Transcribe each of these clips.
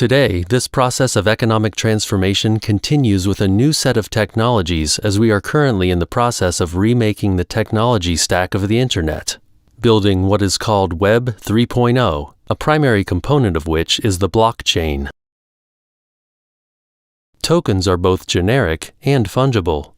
Today, this process of economic transformation continues with a new set of technologies as we are currently in the process of remaking the technology stack of the Internet, building what is called Web 3.0, a primary component of which is the blockchain. Tokens are both generic and fungible.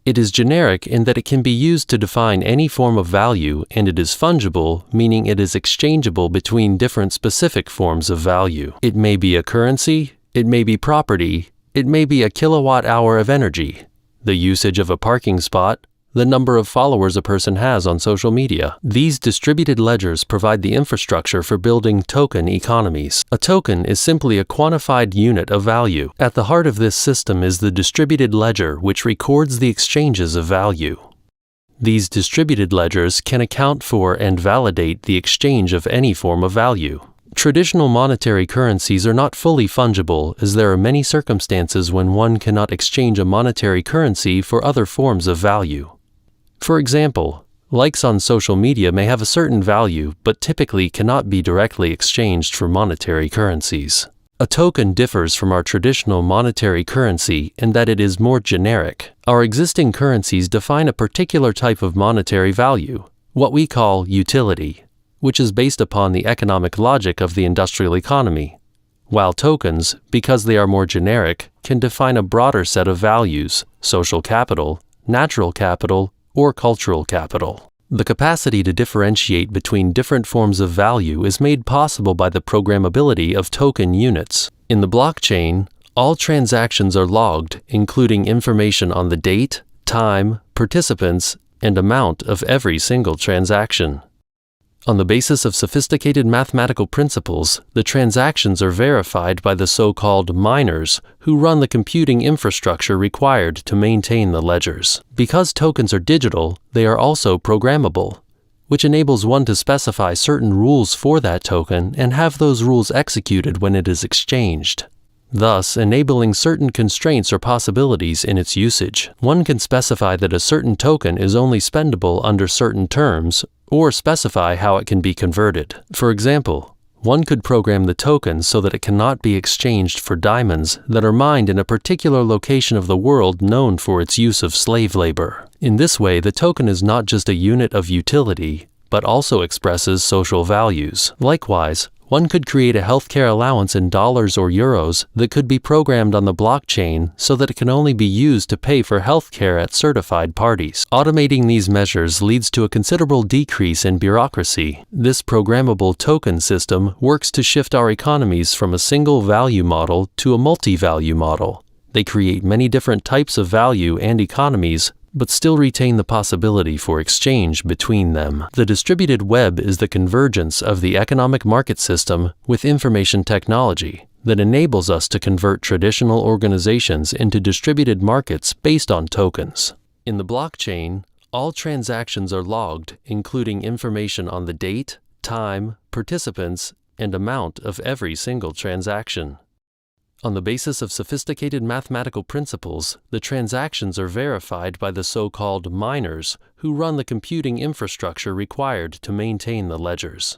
It is generic in that it can be used to define any form of value, and it is fungible, meaning it is exchangeable between different specific forms of value. It may be a currency, it may be property, it may be a kilowatt hour of energy, the usage of a parking spot, the number of followers a person has on social media. These distributed ledgers provide the infrastructure for building token economies. A token is simply a quantified unit of value. At the heart of this system is the distributed ledger, which records the exchanges of value. These distributed ledgers can account for and validate the exchange of any form of value. Traditional monetary currencies are not fully fungible, as there are many circumstances when one cannot exchange a monetary currency for other forms of value. For example, likes on social media may have a certain value but typically cannot be directly exchanged for monetary currencies. A token differs from our traditional monetary currency in that it is more generic. Our existing currencies define a particular type of monetary value, what we call utility, which is based upon the economic logic of the industrial economy, while tokens, because they are more generic, can define a broader set of values, social capital, natural capital, or cultural capital. The capacity to differentiate between different forms of value is made possible by the programmability of token units. In the blockchain, all transactions are logged, including information on the date, time, participants, and amount of every single transaction. On the basis of sophisticated mathematical principles, the transactions are verified by the so-called miners who run the computing infrastructure required to maintain the ledgers. Because tokens are digital, they are also programmable, which enables one to specify certain rules for that token and have those rules executed when it is exchanged, thus enabling certain constraints or possibilities in its usage. One can specify that a certain token is only spendable under certain terms, or specify how it can be converted. For example, one could program the token so that it cannot be exchanged for diamonds that are mined in a particular location of the world known for its use of slave labor. In this way, the token is not just a unit of utility, but also expresses social values. Likewise, one could create a healthcare allowance in dollars or euros that could be programmed on the blockchain so that it can only be used to pay for healthcare at certified parties. Automating these measures leads to a considerable decrease in bureaucracy. This programmable token system works to shift our economies from a single value model to a multi-value model. They create many different types of value and economies, but still retain the possibility for exchange between them. The distributed web is the convergence of the economic market system with information technology that enables us to convert traditional organizations into distributed markets based on tokens. In the blockchain, all transactions are logged, including information on the date, time, participants, and amount of every single transaction. On the basis of sophisticated mathematical principles, the transactions are verified by the so-called miners who run the computing infrastructure required to maintain the ledgers.